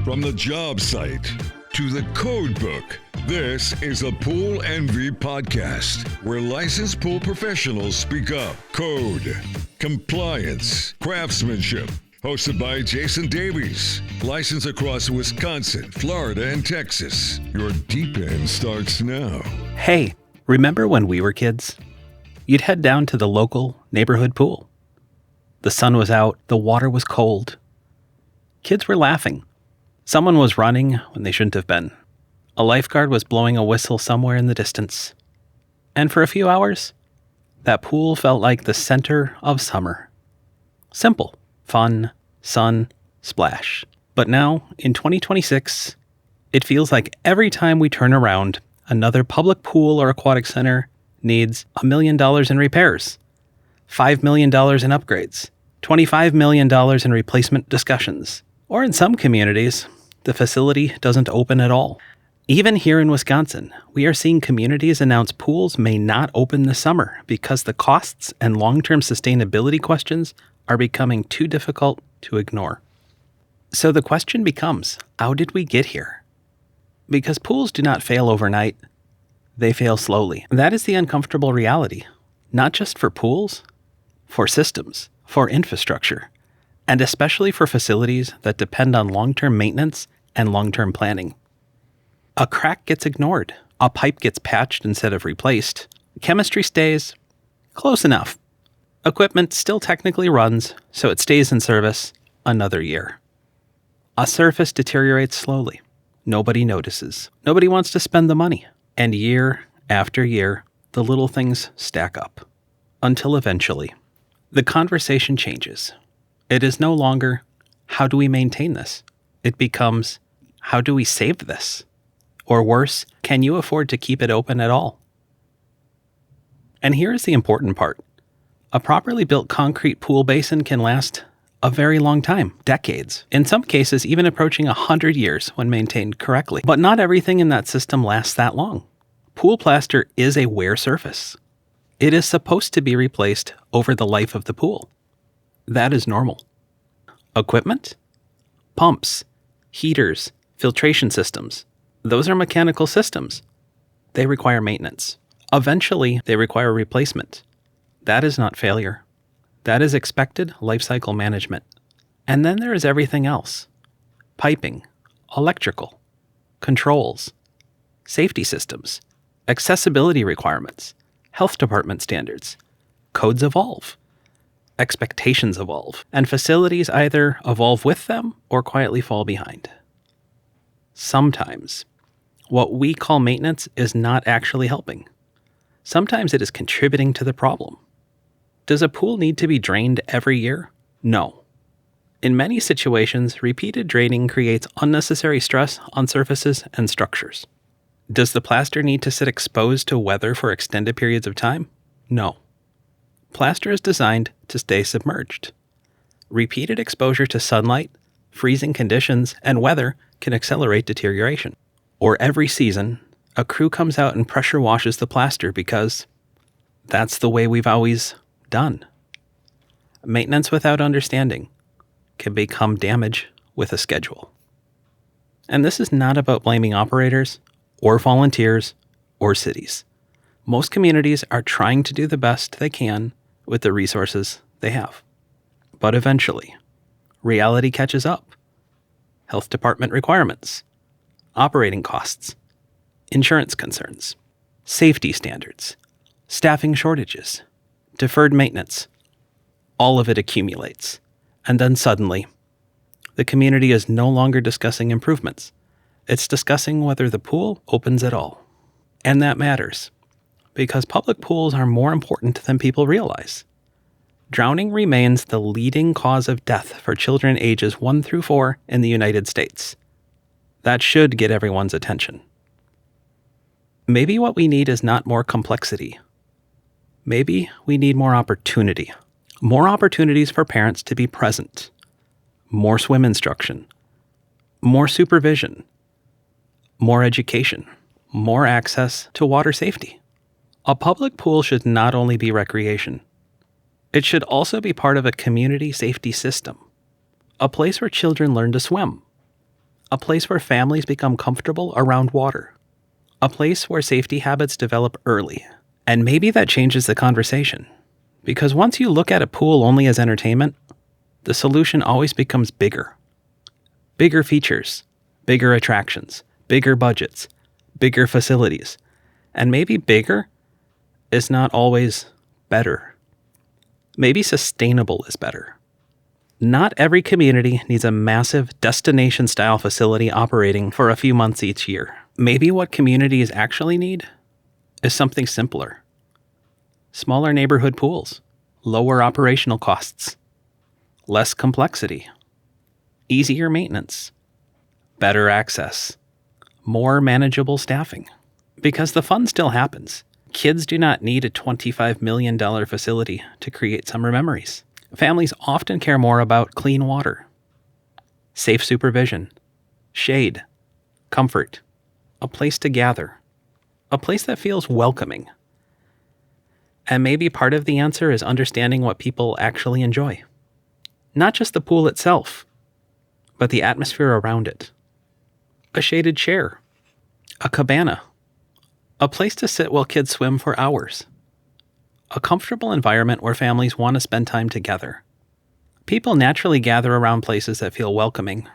From the job site to the code book, this is a Pool Envy podcast, where licensed pool professionals speak up. Code, compliance, craftsmanship. Hosted by Jason Davies. Licensed across Wisconsin, Florida, and Texas. Your deep end starts now. Hey, remember when we were kids? You'd head down to the local neighborhood pool. The sun was out, the water was cold. Kids were laughing. Someone was running when they shouldn't have been. A lifeguard was blowing a whistle somewhere in the distance. And for a few hours, that pool felt like the center of summer. Simple, fun, sun, splash. But now, in 2026, it feels like every time we turn around, another public pool or aquatic center needs $1 million in repairs, $5 million in upgrades, $25 million in replacement discussions. Or in some communities, the facility doesn't open at all. Even here in Wisconsin, we are seeing communities announce pools may not open this summer because the costs and long-term sustainability questions are becoming too difficult to ignore. So the question becomes, how did we get here? Because pools do not fail overnight, they fail slowly. That is the uncomfortable reality, not just for pools, for systems, for infrastructure, and especially for facilities that depend on long-term maintenance and long-term planning. A crack gets ignored, a pipe gets patched instead of replaced, chemistry stays close enough. Equipment still technically runs, so it stays in service another year. A surface deteriorates slowly. Nobody notices. Nobody wants to spend the money. And year after year, the little things stack up. Until eventually, the conversation changes. It is no longer, how do we maintain this? It becomes, how do we save this? Or worse, can you afford to keep it open at all? And here is the important part. A properly built concrete pool basin can last a very long time, decades. In some cases, even approaching 100 years when maintained correctly. But not everything in that system lasts that long. Pool plaster is a wear surface. It is supposed to be replaced over the life of the pool. That is normal. Equipment? Pumps, heaters, filtration systems. Those are mechanical systems. They require maintenance. Eventually, they require replacement. That is not failure. That is expected life cycle management. And then there is everything else. Piping, electrical, controls, safety systems, accessibility requirements, health department standards. Codes evolve. Expectations evolve. And facilities either evolve with them or quietly fall behind. Sometimes, what we call maintenance is not actually helping. Sometimes it is contributing to the problem. Does a pool need to be drained every year? No. In many situations, repeated draining creates unnecessary stress on surfaces and structures. Does the plaster need to sit exposed to weather for extended periods of time? No. Plaster is designed to stay submerged. Repeated exposure to sunlight, freezing conditions, and weather can accelerate deterioration. Or every season, a crew comes out and pressure washes the plaster because that's the way we've always done. Maintenance without understanding can become damage with a schedule. And this is not about blaming operators or volunteers or cities. Most communities are trying to do the best they can with the resources they have. But eventually, reality catches up. Health department requirements, operating costs, insurance concerns, safety standards, staffing shortages, deferred maintenance. All of it accumulates. And then suddenly, the community is no longer discussing improvements. It's discussing whether the pool opens at all. And that matters, because public pools are more important than people realize. Drowning remains the leading cause of death for children ages 1 through 4 in the United States. That should get everyone's attention. Maybe what we need is not more complexity. Maybe we need more opportunity. More opportunities for parents to be present. More swim instruction. More supervision. More education. More access to water safety. A public pool should not only be recreation. It should also be part of a community safety system. A place where children learn to swim. A place where families become comfortable around water. A place where safety habits develop early. And maybe that changes the conversation. Because once you look at a pool only as entertainment, the solution always becomes bigger. Bigger features, bigger attractions, bigger budgets, bigger facilities. And maybe bigger is not always better. Maybe sustainable is better. Not every community needs a massive destination-style facility operating for a few months each year. Maybe what communities actually need is something simpler. Smaller neighborhood pools, lower operational costs, less complexity, easier maintenance, better access, more manageable staffing. Because the fun still happens. Kids do not need a $25 million facility to create summer memories. Families often care more about clean water, safe supervision, shade, comfort, a place to gather, a place that feels welcoming. And maybe part of the answer is understanding what people actually enjoy. Not just the pool itself, but the atmosphere around it. A shaded chair, a cabana, a place to sit while kids swim for hours. A comfortable environment where families want to spend time together. People naturally gather around places that feel welcoming,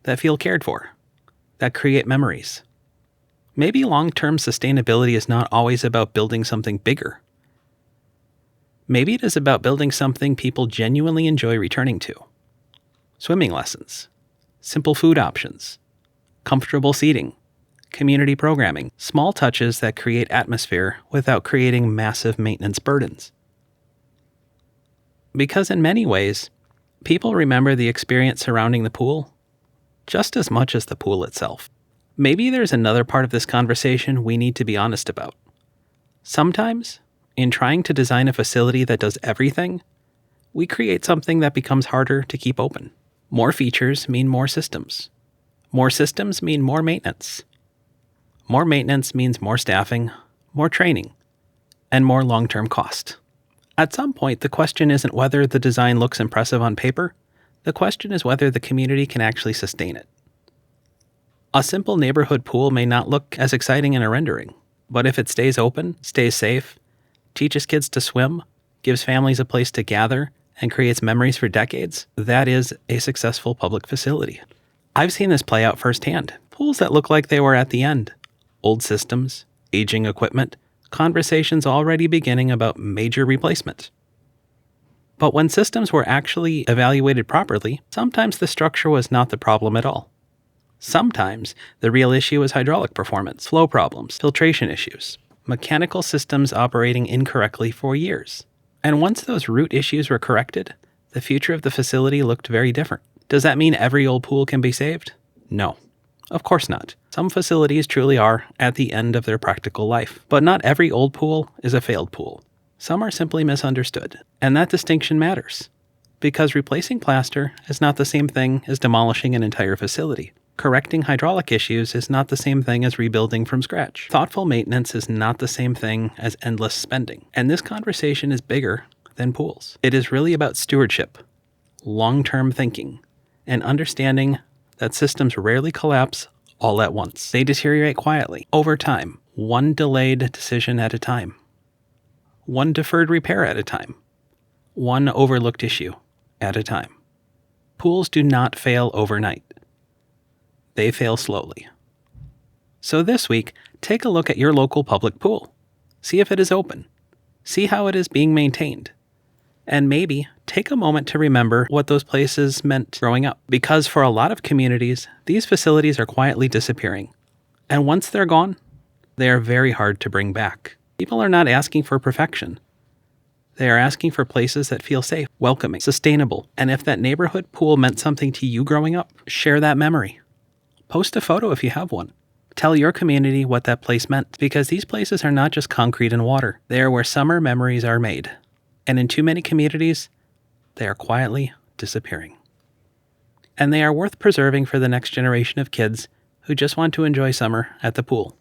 that feel cared for, that create memories. Maybe long-term sustainability is not always about building something bigger. Maybe it is about building something people genuinely enjoy returning to. Swimming lessons, simple food options, comfortable seating, community programming, small touches that create atmosphere without creating massive maintenance burdens. Because in many ways, people remember the experience surrounding the pool just as much as the pool itself. Maybe there's another part of this conversation we need to be honest about. Sometimes, in trying to design a facility that does everything, we create something that becomes harder to keep open. More features mean more systems. More systems mean more maintenance. More maintenance means more staffing, more training, and more long-term cost. At some point, the question isn't whether the design looks impressive on paper. The question is whether the community can actually sustain it. A simple neighborhood pool may not look as exciting in a rendering, but if it stays open, stays safe, teaches kids to swim, gives families a place to gather, and creates memories for decades, that is a successful public facility. I've seen this play out firsthand. Pools that look like they were at the end. Old systems, aging equipment, conversations already beginning about major replacement. But when systems were actually evaluated properly, sometimes the structure was not the problem at all. Sometimes the real issue was hydraulic performance, flow problems, filtration issues, mechanical systems operating incorrectly for years. And once those root issues were corrected, the future of the facility looked very different. Does that mean every old pool can be saved? No, of course not. Some facilities truly are at the end of their practical life, but not every old pool is a failed pool. Some are simply misunderstood, and that distinction matters, because replacing plaster is not the same thing as demolishing an entire facility. Correcting hydraulic issues is not the same thing as rebuilding from scratch. Thoughtful maintenance is not the same thing as endless spending. And this conversation is bigger than pools. It is really about stewardship, long-term thinking, and understanding that systems rarely collapse all at once. They deteriorate quietly, over time, one delayed decision at a time, one deferred repair at a time, one overlooked issue at a time. Pools do not fail overnight. They fail slowly. So this week, take a look at your local public pool. See if it is open. See how it is being maintained. And maybe take a moment to remember what those places meant growing up. Because for a lot of communities, these facilities are quietly disappearing. And once they're gone, they are very hard to bring back. People are not asking for perfection. They are asking for places that feel safe, welcoming, sustainable. And if that neighborhood pool meant something to you growing up, share that memory. Post a photo if you have one. Tell your community what that place meant, because these places are not just concrete and water. They are where summer memories are made. And in too many communities, they are quietly disappearing. And they are worth preserving for the next generation of kids who just want to enjoy summer at the pool.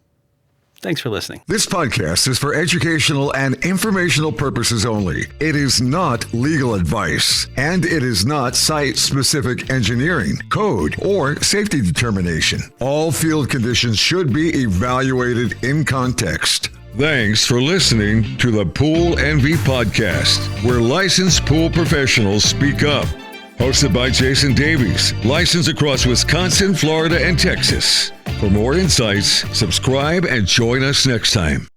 Thanks for listening. This podcast is for educational and informational purposes only. It is not legal advice, and it is not site-specific engineering, code, or safety determination. All field conditions should be evaluated in context. Thanks for listening to the Pool Envy Podcast, where licensed pool professionals speak up. Hosted by Jason Davies, licensed across Wisconsin, Florida, and Texas. For more insights, subscribe and join us next time.